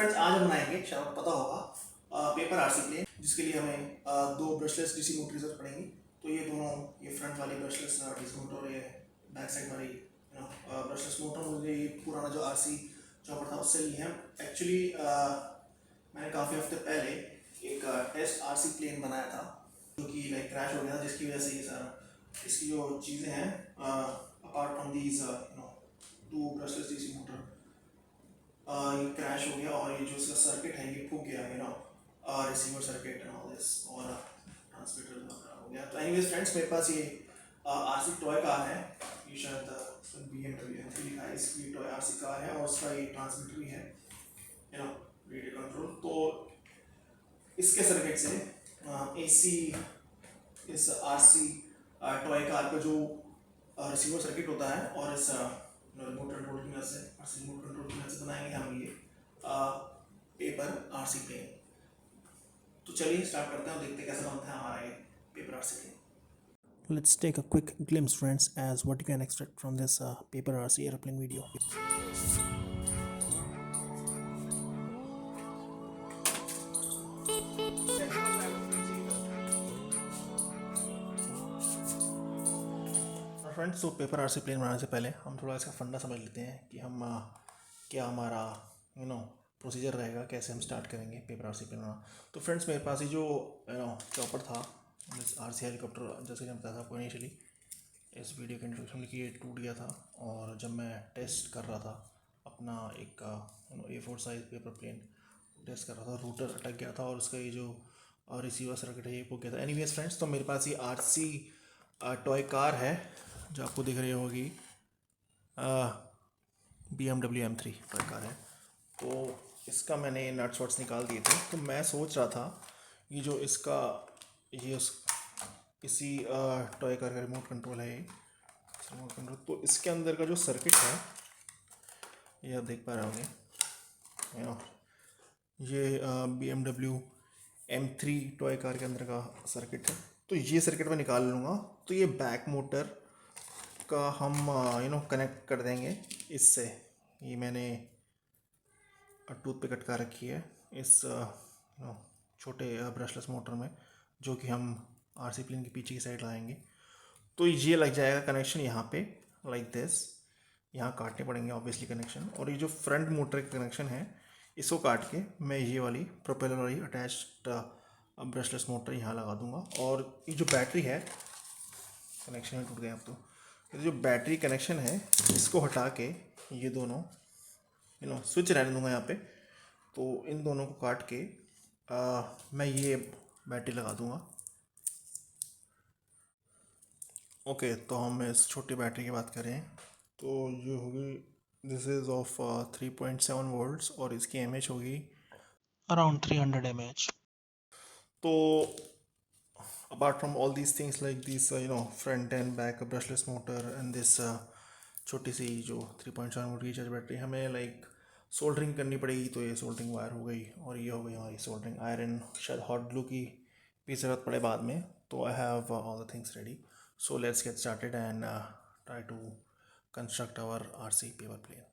Friends आज हम बनाएंगे, शायद आपको पता होगा, पेपर आरसी प्लेन, जिसके लिए हमें दो ब्रशलेस डीसी मोटर की जरूरत पड़ेगी। तो ये दोनों, ये फ्रंट वाली ब्रशलेस डीसी मोटर और ये बैक साइड वाली ब्रशलेस मोटर, मुझे ये पुराना जो आरसी चॉपर था उससे ली है। एक्चुअली मैंने काफ़ी हफ्ते पहले एक टेस्ट आरसी प्लेन बनाया था जो कि लाइक क्रैश हो गया था, जिसकी वजह से ये सारा इसकी जो चीज़ें हैं apart from these two brushless DC motor, ये क्रैश हो गया और ये जो इसका सर्किट है ये फूक गया, receiver circuit and all this, और ट्रांसमीटर खराब हो गया। तो एनीवेज फ्रेंड्स, मेरे पास ये आरसी टॉय कार है, ये शायद BMW M3 लिखा है, इसकी टॉय आरसी कार है और उसका ये ट्रांसमीटर भी है, रेडियो कंट्रोल। तो इसके सर्किट से AC इस आरसी टॉय कार का जो रिसीवर सर्किट होता है और इस रिमोट कंट्रोल की मदद से, रिमोट कंट्रोल की मदद से बनाएंगे हम ये पेपर आरसी प्लेन। तो चलिए स्टार्ट करते हैं और देखते हैं कैसा बनता है हमारा ये paper RC plane. Let's take a quick glimpse, friends, as what you can expect from this paper RC airplane video. Friends, तो पेपर आरसी प्लेन बनाने से पहले हम थोड़ा इसका फंडा समझ लेते हैं कि हम क्या हमारा प्रोसीजर रहेगा, कैसे हम स्टार्ट करेंगे पेपर आरसी प्लेन बनाना। तो फ्रेंड्स, मेरे पास ये जो चॉपर था, आरसी हेलीकॉप्टर, जैसे कि मैं बताया था आपको इनिशियली इस वीडियो के इंट्रोडक्शन में, कि ये टूट गया था। और जब मैं टेस्ट कर रहा था अपना एक A4 size paper plane test कर रहा था, रूटर अटक गया था और उसका ये जो रिसीवर सर्किट है ये फूक गया था। एनीवेज फ्रेंड्स, तो मेरे पास ये आरसी टॉय कार है जो आपको दिख रही होगी, BMW M3 टॉय कार है। तो इसका मैंने नट्स वट्स निकाल दिए थे। तो मैं सोच रहा था ये जो इसका ये इसी टॉय कार का रिमोट कंट्रोल है, ये रिमोट कंट्रोल, तो इसके अंदर का जो सर्किट है ये आप देख पा रहे होंगे, ये BMW M3 टॉय कार के अंदर का सर्किट है। तो ये सर्किट मैं निकाल लूँगा। तो ये बैक मोटर का हम कनेक्ट कर देंगे इससे। ये मैंने टूथ पे कटका रखी है इस छोटे ब्रशलेस मोटर में, जो कि हम आरसी प्लेन के पीछे की साइड लगाएंगे। तो ये लग जाएगा कनेक्शन यहाँ पे, लाइक दिस। यहाँ काटने पड़ेंगे ऑब्वियसली कनेक्शन। और ये जो फ्रंट मोटर का कनेक्शन है, इसको काट के मैं ये वाली प्रोपेलर वाली अटैच्ड ब्रशलेस मोटर यहाँ लगा दूंगा। और ये जो बैटरी है, कनेक्शन में टूट गए अब तो, ये जो बैटरी कनेक्शन है इसको हटा के ये दोनों स्विच रहने दूंगा यहाँ पे। तो इन दोनों को काट के मैं ये बैटरी लगा दूंगा। ओके, तो हम इस छोटी बैटरी की बात करें तो ये होगी, दिस इज़ ऑफ 3.7 वोल्ट्स और इसकी एमएच होगी अराउंड 300 mAh। तो apart from all these things like this front and back brushless motor and this छोटी सी जो 3.7 वोल्ट की चार्ज बैटरी, हमें लाइक सोल्डरिंग करनी पड़ेगी। तो ये सोल्डरिंग वायर हो गई और ये हो गई हमारी सोल्डरिंग आयरन। शायद हॉट ग्लू की भी ज़रूरत पड़े बाद में। तो I have all the things ready. So let's get started and try to construct our RC paper plane.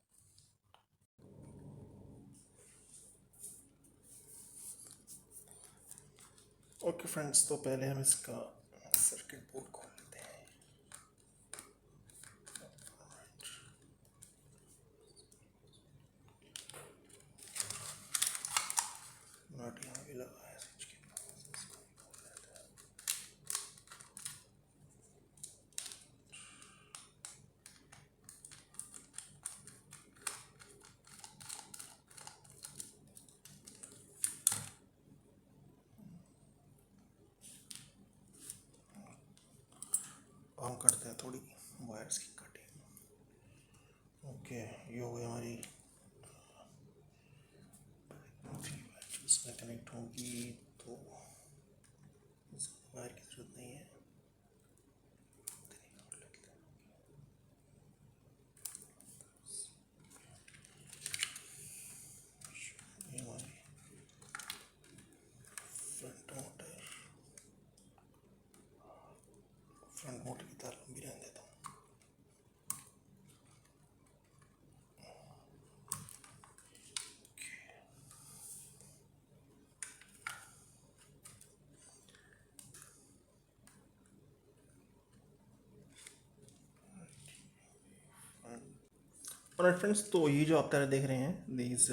Okay friends, तो पहले हम इसका सर्किट बोर्ड खोल लेते हैं। नॉट यहाँ भी लगा है स्विच के पास, इसको भी खोल लेते हैं। हम करते हैं थोड़ी वायर्स की कटिंग। ओके, ये हो गई हमारी 3 वायर इसमें कनेक्ट होगी। तो इसको वायर की ज़रूरत नहीं है। ये हमारी फ्रंट मोटर की तार लंबी रहने देता हूँ। और फ्रेंड्स, तो ये जो आप तरह देख रहे हैं, these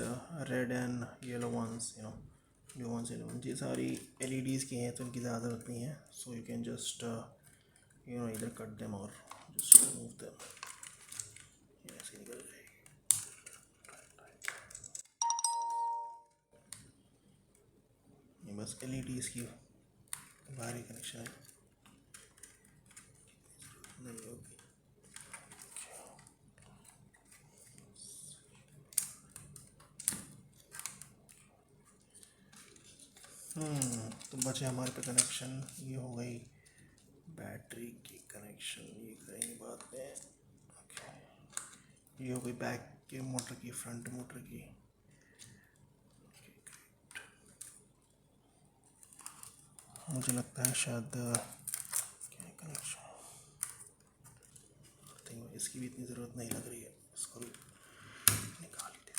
red and yellow ones, blue ones, yellow ones, ये सारी एलईडीज़ की हैं, तो इनकी ज़्यादा ज़रूरत नहीं है. सो यू कैन जस्ट इधर कट देम और जस्ट रिमूव देम. ये ऐसे निकल जाएगी. ये बस एलईडीज़ की बाहरी कनेक्शन है, नहीं होगी. तो बचे हमारे पे कनेक्शन. ये हो गई बैटरी की कनेक्शन, ये करेंगे बाद में. ओके, ये हो गई बैक के मोटर की, फ्रंट मोटर की. मुझे लगता है शायद क्या कनेक्शन, इसकी भी इतनी ज़रूरत नहीं लग रही है, इसको भी निकाल ही देते.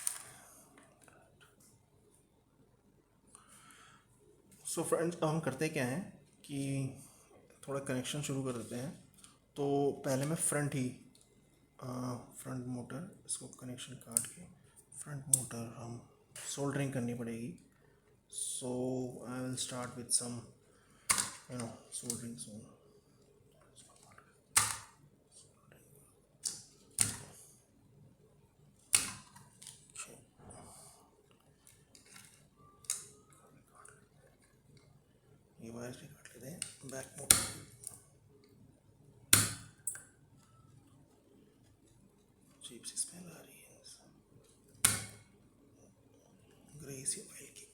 सो फ्रेंड्स, अब हम करते क्या हैं कि थोड़ा कनेक्शन शुरू कर देते हैं. तो पहले मैं फ्रंट मोटर, इसको कनेक्शन काट के फ्रंट मोटर हम सोल्डरिंग करनी पड़ेगी. So I will start with some soldering soon. ये वायर्स भी काट लेते हैं. बैक मोटर अजीब सी स्मेल आ रही है, ग्रेसी ऑयल की.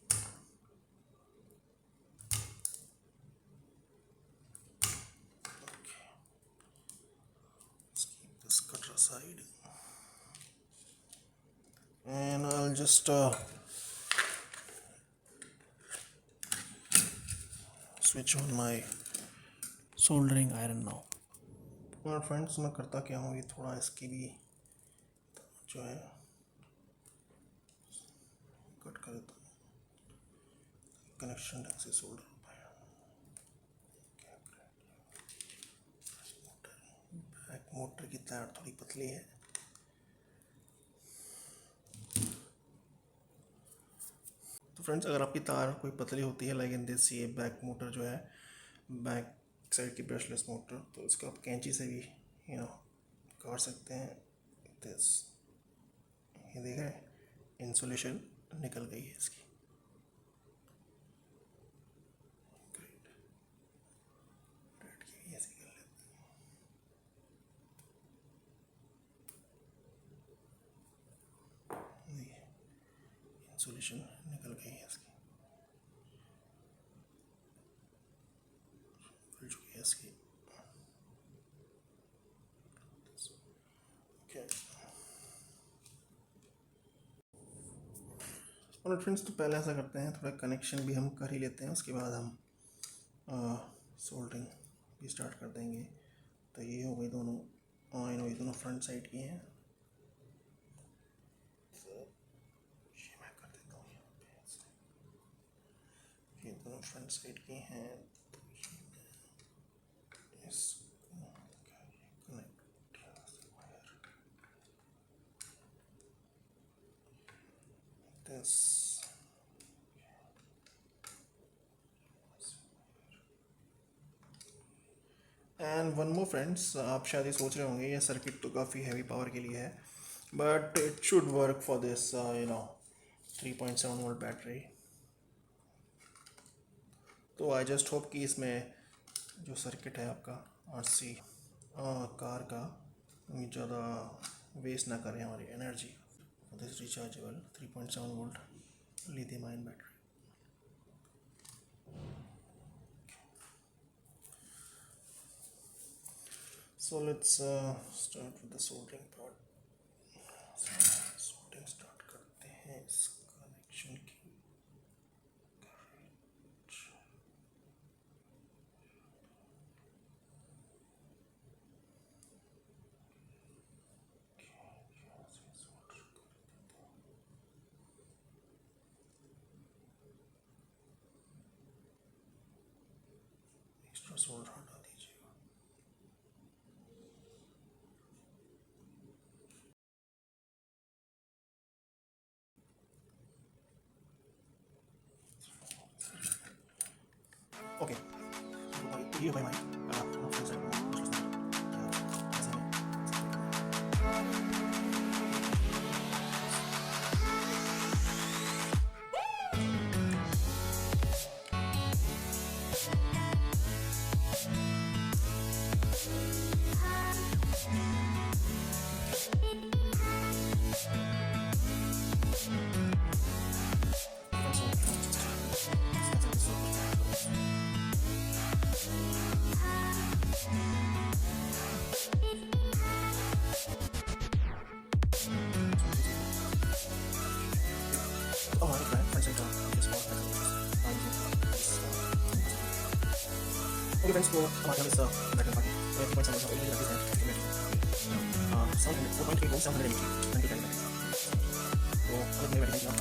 Let's keep this cutter aside and I'll just switch on my soldering iron now. और फ्रेंड्स, मैं करता क्या हूँ, ये थोड़ा इसकी भी जो है कट कर देता हूँ, कनेक्शन ढंग से सोल्डर हो पाए. बैक मोटर की तार थोड़ी पतली है. तो फ्रेंड्स, अगर आपकी तार कोई पतली होती है, लाइक इन दिस, ये बैक मोटर जो है, बैक साइड की ब्रशलेस मोटर, तो इसको आप कैंची से भी काट सकते हैं. दिस, ये देख रहे हैं, इंसुलेशन निकल गई है इसकी. ग्रेट. रेड की भी ऐसे कर लेते हैं. इंसुलेशन निकल गई है इसकी, खुल चुकी है इसकी. और फ्रेंड्स, तो पहले ऐसा करते हैं, थोड़ा कनेक्शन भी हम कर ही लेते हैं, उसके बाद हम सोल्डरिंग भी स्टार्ट कर देंगे. तो ये हो गई दोनों, ये दोनों फ्रंट साइड की हैं. ये मैं कर देता हूँ यहाँ पे ऐसे. ये दोनों फ्रंट साइड की हैं. तो ये इसको connect wire this. And one more friends, आप शायद ये सोच रहे होंगे, ये सर्किट तो काफ़ी हैवी पावर के लिए है, but it should work for this 3.7 volt battery. तो आई जस्ट होप कि इसमें जो सर्किट है आपका आरसी कार का, ज़्यादा वेस्ट ना करें हमारी energy. This rechargeable 3.7 volt lithium ion battery. So let's start with the soldering part. Soldering start करते हैं इस कनेक्शन की. एक्स्ट्रा सोल्डर हटा दीजिएगा. ये भाई हमारी ओके फ्रेंड्स, तो हमारे यहाँ इस बैटल पार्टी तो 80.7 साउंड 4.3 वोल्ट 700 mAh घंटे टाइम तो अलग नई बैटरी आप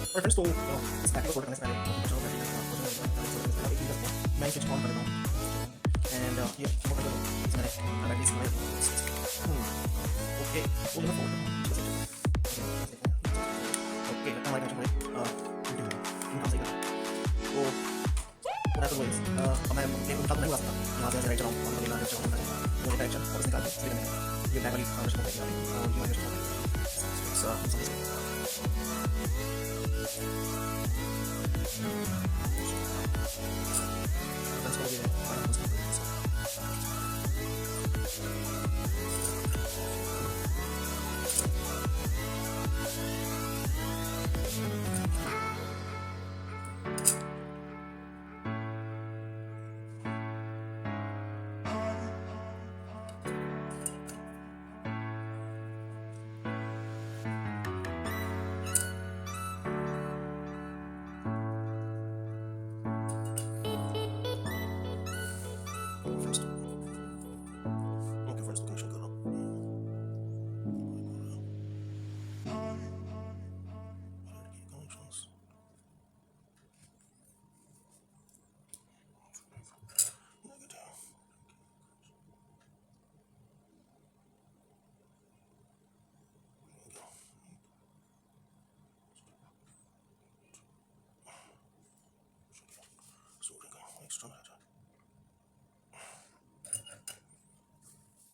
और फ्रेंड्स, तो इस बैटरी को फोल्ड करने से पहले मैं स्विच ऑन कर देता हूँ एंड ये मैंने बैटरी ओके वो मैं फोल्ड ओके हमारे वीडियो तो मैं तो मैं उनका नहीं हुआ था यहाँ से राइट चलाऊँ और लेना चलाऊँ वो डायरेक्शन और इसने निकाल दिया ये बैक वाली ट्रांजिशन होगी और ये वाली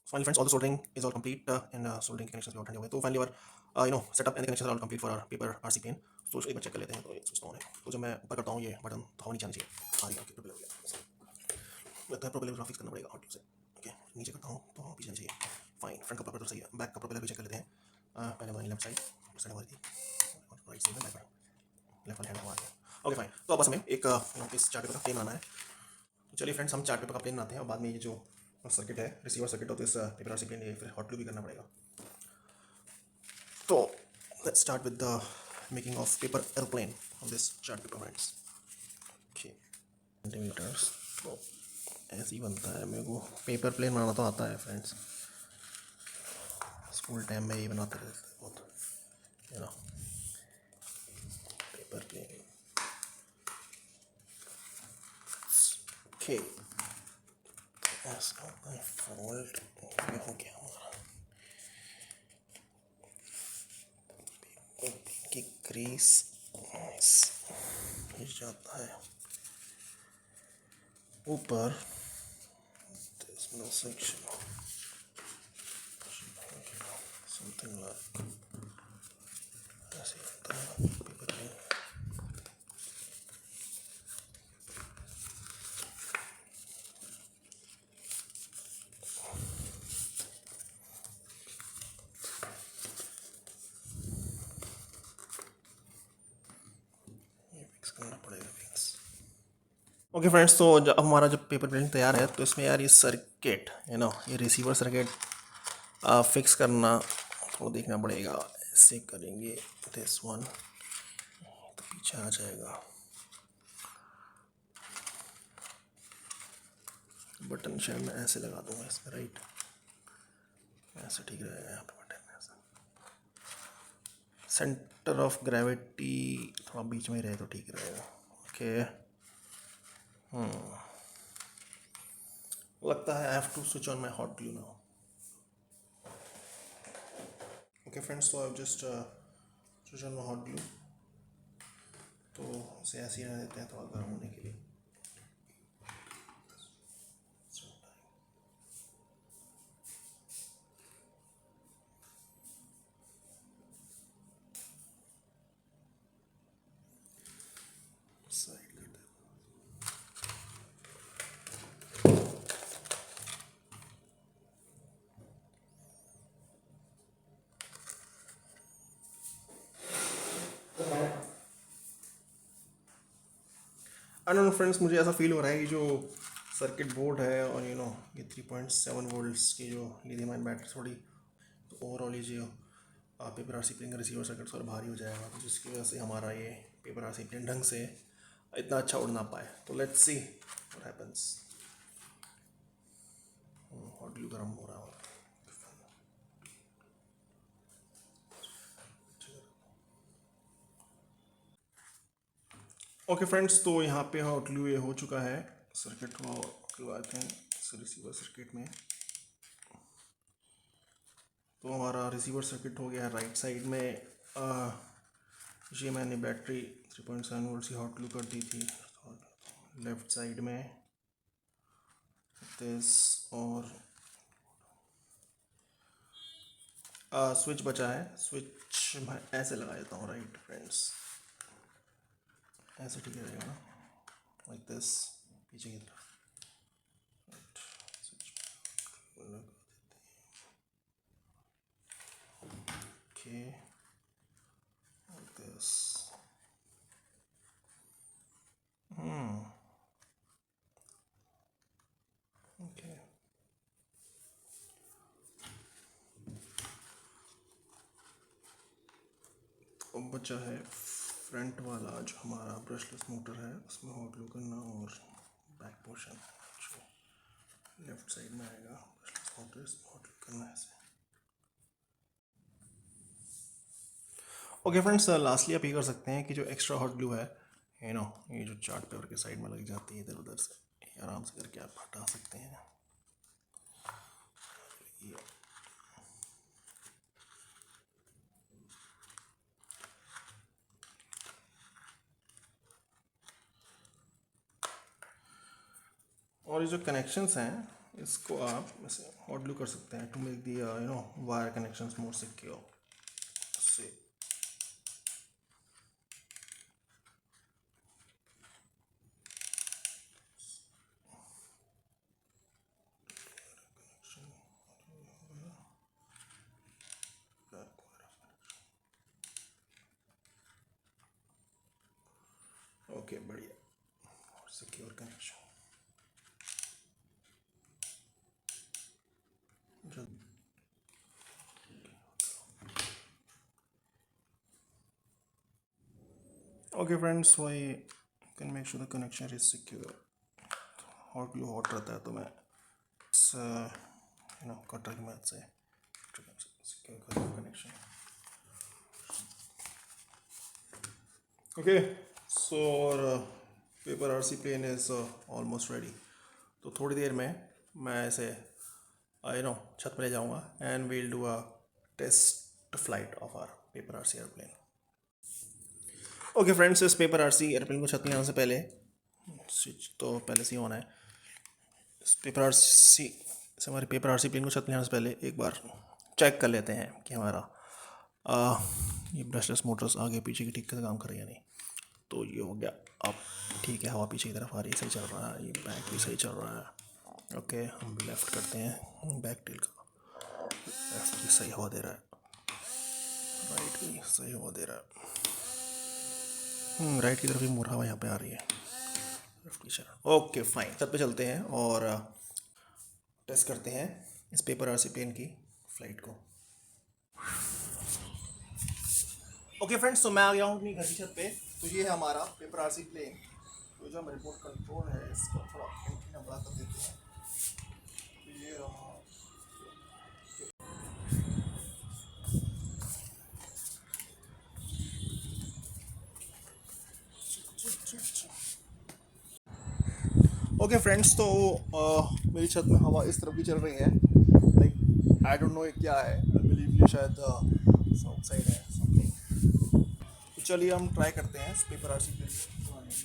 Finally friends, all the soldering is all complete and soldering connections भी all ठंडे हो गए तो finally our setup and the connections are all complete for our paper RC pen तो इसको एक बार चेक कर लेते हैं तो ये स्विच ऑन है तो जब मैं ऊपर करता हूँ ये बटन तो हवा नीचे आनी चाहिए हाँ ये प्रोपेलर हो गया लगता है प्रोपेलर ग्राफिक्स करना पड़ेगा हॉट से ओके नीचे करता हूँ तो पीछे आनी चाहिए फाइन फ्रंट का प्रोपेलर सही है बैक का प्रोपेलर भी चेक कर लेते हैं पहले हमारी लेफ्ट साइड हमारी थी राइट साइड में लेफ्ट वाले हैंड हमारा ओके फाइन तो अब बस हमें एक इस चार्ट पेपर का प्लेन बनाना है तो चलिए फ्रेंड्स हम चार्ट पेपर का प्लेन बनाते हैं और बाद में ये जो सर्किट है रिसीवर सर्किट हो तो इस पेपर आरसी प्लेन ये फिर हॉट ग्लू भी करना पड़ेगा तो let's start with the making of paper airplane on this chart paper friends okay centimetres तो ऐसे ही बनता है मेरे को पेपर प्लेन बनाना तो आता है फ्रेंड्स स्कूल टाइम में ही बनाते रहते बहुत you know paper plane okay ऐसा फोल्ड हो गया हमारा की क्रीज गिर जाता है ऊपर this middle section something like ऐसे होता है पेपर में करना पड़ेगा फिक्स ओके फ्रेंड्स, तो जब हमारा जब पेपर प्लेन तैयार है तो इसमें यार ये सर्किट ये रिसीवर सर्किट फिक्स करना थोड़ा देखना पड़ेगा। ऐसे करेंगे दिस वन तो पीछे आ जाएगा। बटन शायद मैं ऐसे लगा दूंगा इसमें, राइट? ऐसे ठीक रहेगा। यहाँ पे बटन ऐसा, सेंटर ऑफ ग्रेविटी थोड़ा बीच में ही रहे तो ठीक रहेगा। ओके, लगता है I have to switch on my hot glue now. Okay friends, तो I just switch on my hot glue. तो इसे ऐसे ही रहने देते हैं थोड़ा गर्म होने के लिए। साइड कर दें। आई डोंट नो फ्रेंड्स, मुझे ऐसा फील हो रहा है कि जो सर्किट बोर्ड है और ये 3.7 वोल्ट्स की जो लिथियम आयन बैटरी थोड़ी, तो ओवरऑल ये जो पेपर आरसी प्लेन का रिसीवर सर्किट थोड़ा भारी हो जाएगा, तो जिसकी वजह से हमारा ये पेपर आरसी प्लेन ढंग से इतना अच्छा उड़ ना पाए। तो let's see what happens. Hot glue गर्म हो रहा है। ओके फ्रेंड्स, तो यहाँ पे हॉट ग्लू ये हो चुका है। सर्किट को लगाते हैं रिसीवर सर्किट में। तो हमारा रिसीवर सर्किट हो गया है राइट साइड में। ये मैंने बैटरी 3.7 वोल्ट की हॉट ग्लू कर दी थी लेफ्ट साइड में दिस, और स्विच बचा है। स्विच मैं ऐसे लगा देता हूँ, राइट फ्रेंड्स? ऐसे ठीक रहेगा ना, लाइक दिस, पीछे की तरफ। राइट, स्विच लगा देते हैं। Okay, like this. ओके, अब बचा है फ्रंट वाला जो हमारा ब्रशलेस मोटर है, उसमें हॉट ग्लू करना, और बैक पोर्शन जो लेफ्ट साइड में आएगा ब्रशलेस मोटर, इसमें हॉट ग्लू करना है ऐसे। ओके फ्रेंड्स, लास्टली आप ये कर सकते हैं कि जो एक्स्ट्रा हॉट ग्लू है ये जो चार्ट पेपर के साइड में लग जाती है इधर उधर से, ये आराम से करके आप हटा सकते हैं। ये और ये जो कनेक्शंस हैं इसको आप ऐसे हॉट ग्लू कर सकते हैं to make the wire connections more secure से। ओके, बढ़िया, और सिक्योर कनेक्शन। ओके फ्रेंड्स, वही can make sure the connection is secure. Hot glue हॉट रहता है तो मैं कटर की मदद से सिक्योर कर दूँ connection. Okay, so paper RC plane is almost ready. तो थोड़ी देर में मैं इसे छत पर ले जाऊंगा and we'll do a test flight of our paper RC airplane. Okay friends, इस पेपर आरसी एयरप्लेन को छत में आने से पहले स्विच तो पहले से ही ऑन है। इस पेपर आरसी से हमारे पेपर आरसी प्लेन को छत में आने से पहले एक बार चेक कर लेते हैं कि हमारा ये ब्रशलेस मोटर्स आगे पीछे की ठीक से काम कर रही है नहीं। तो ये हो गया, अब ठीक है, हवा पीछे की तरफ आ रही है, सही चल रहा है, ये बैक भी सही चल रहा है। ओके, हम लेफ़्ट करते हैं बैक टेल का, लेफ्ट भी सही हवा दे रहा है, राइट भी सही हवा दे रहा है। राइट की तरफ भी मोर हवा यहाँ पे आ रही है। ओके फाइन, छत पे चलते हैं और टेस्ट करते हैं इस पेपर आरसी प्लेन की फ्लाइट को। ओके फ्रेंड्स, तो मैं आ गया हूँ अपनी घर की छत पे। तो ये है हमारा पेपर आरसी प्लेन। तो जो हमारे रिमोट कंट्रोल है इसको थोड़ा एंटीना बड़ा कर देते हैं। तो ये रहा। ओके फ्रेंड्स, तो मेरी छत में हवा इस तरफ भी चल रही है। लाइक आई डोंट नो ये क्या है, आई बिलीव ये शायद साउथ साइड है समथिंग। तो चलिए हम ट्राई करते हैं इस पेपर आरसी प्लेन को बनाने की।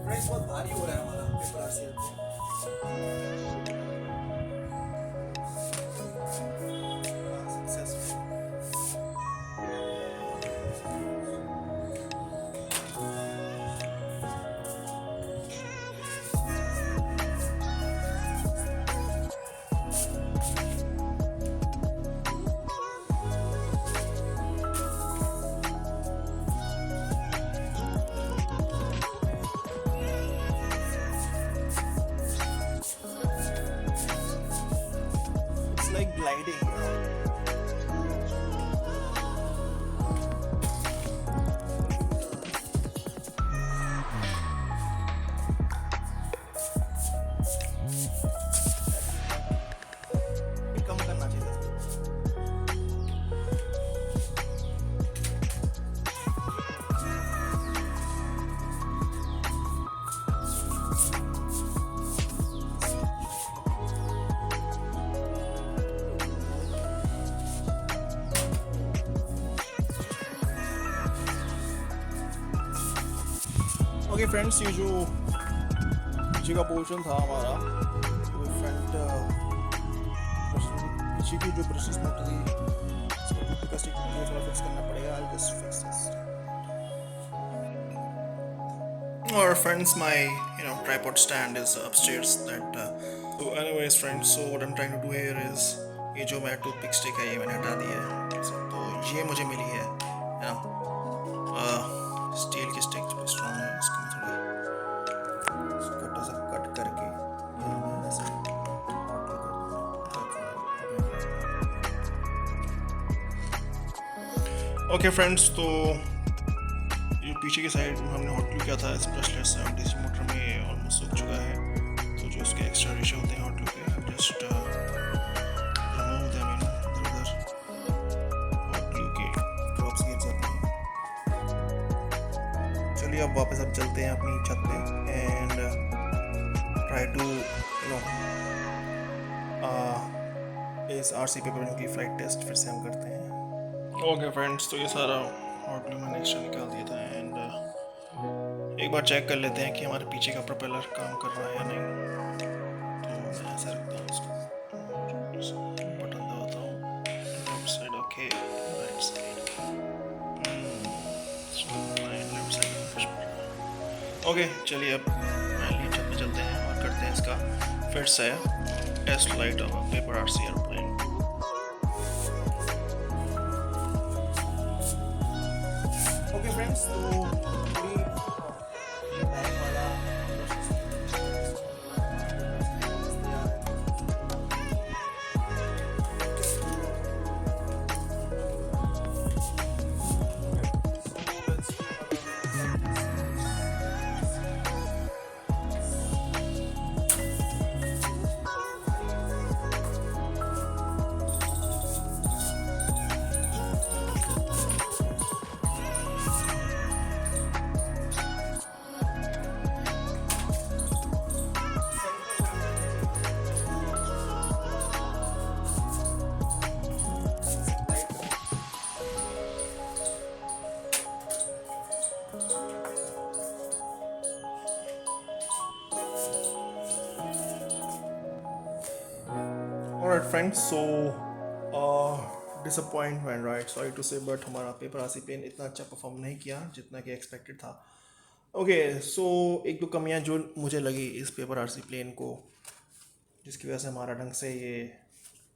फ्रेंड्स, बहुत भारी हो रहा है हमारा paper RC plane. It's like gliding. कम करना चाहिए। ओके फ्रेंड्स, ये जो पीछे का पोर्शन था हमारा, तो फ्रंट पीछे की जो ब्रशेस में थी इसको डुप्लीकेट स्टिक थोड़ा फिक्स करना पड़ेगा। I just fix this. और friends, my tripod stand is upstairs that so anyways friends, so what I'm trying to do here is ये जो मेरा टूथपिक स्टिक है ये मैंने हटा दिया है। तो ये मुझे मिली है स्टील की स्टिक जो स्ट्रॉन्ग है। इसको मैं थोड़ा छोटा सा कट करके यहाँ मैं ऐसे hot glue कर दूँ। ओके फ्रेंड्स, तो ये पीछे की साइड हमने हॉट ग्लू किया था इस ब्रशलेस से डीसी मोटर में ऑलमोस्ट सूख चुका है। तो जो उसके एक्स्ट्रा रेशो होते हैं हॉट ग्लू के, जस्ट रिमूव देम, इधर हॉट ग्लू के ड्रॉप्स गिर जाते हैं। चलिए अब वापस अब चलते हैं अपनी छत पे एंड ट्राई टू इस आरसी पेपर की फ्लाइट टेस्ट फिर से हम करते हैं। ओके फ्रेंड्स, तो ये सारा हॉट ग्लू मैंने एक्स्ट्रा निकाल दिया था एंड एक बार चेक कर लेते हैं कि हमारे पीछे का प्रोपेलर काम कर रहा है या नहीं। तो मैं ऐसे रखता हूँ इसको, बटन दबाता हूँ, left side okay, right side left side. Okay चलिए अब मैं छत पे चलते हैं और करते हैं इसका फिर से test flight of paper RC airplane. Okay friends, तो बैक वाला Alright friends, so disappointment right, sorry to say, but हमारा पेपर आरसी प्लेन इतना अच्छा परफॉर्म नहीं किया जितना कि एक्सपेक्टेड था. ओके सो एक दो कमियां जो मुझे लगी इस पेपर आरसी प्लेन को, जिसकी वजह से हमारा ढंग से ये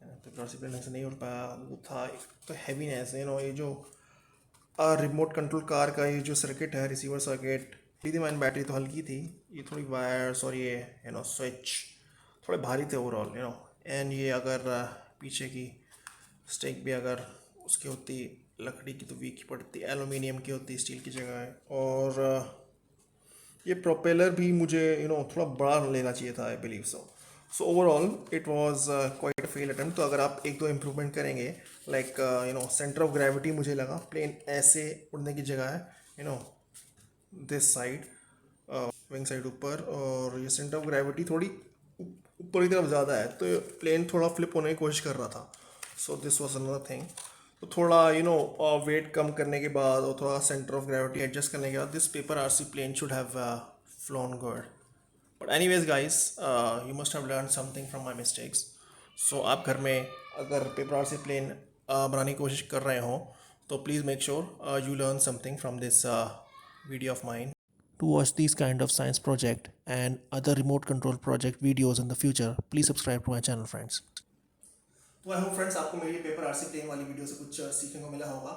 पेपर आरसी प्लेन ढंग से नहीं उड़ पाया, वो था एक तो हैवीनेस. ये जो रिमोट कंट्रोल कार का ये जो सर्किट है, रिसीवर सर्किट, मैंने बैटरी तो हल्की थी, ये थोड़ी वायर्स और ये स्विच थोड़े भारी थे ओवरऑल. एंड ये अगर पीछे की स्टेक भी अगर उसकी होती लकड़ी की तो वीक ही पड़ती, एलुमिनियम की होती स्टील की जगह. और ये प्रोपेलर भी मुझे थोड़ा बड़ा लेना चाहिए था, I believe so. So overall it was quite fail attempt. तो अगर आप एक दो इम्प्रूवमेंट करेंगे, लाइक सेंटर ऑफ ग्रेविटी मुझे लगा प्लेन ऐसे उड़ने की जगह है दिस साइड, विंग साइड ऊपर, और ये सेंटर ऑफ ग्रेविटी थोड़ी ऊपर की तरफ ज़्यादा है, तो प्लेन थोड़ा फ्लिप होने की कोशिश कर रहा था. So this was another thing. तो थोड़ा वेट कम करने के बाद और थोड़ा सेंटर ऑफ ग्रेविटी एडजस्ट करने के बाद this paper RC plane should have flown good. But anyways guys, you must have learn something from my mistakes. So आप घर में अगर पेपर आरसी प्लेन बनाने की कोशिश कर रहे हो तो please make sure you learn something from this video of mine. To watch these kind of science project and other remote control project videos in the future, please subscribe to my channel, friends. तो I hope friends आपको मेरी paper RC plane वाली video से कुछ सीखने को मिला होगा.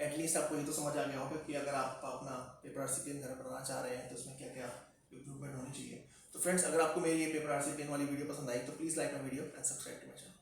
एटलीस्ट आपको ये तो समझ आ गया होगा कि अगर आप अपना पेपर आरसी प्लेन घर बनाना चाह रहे हैं तो उसमें क्या क्या इम्प्रूवमेंट होनी चाहिए. तो फ्रेंड्स, अगर आपको मेरी ये पेपर आरसी प्लेन वाली वीडियो पसंद आई तो please like my video and subscribe to my channel.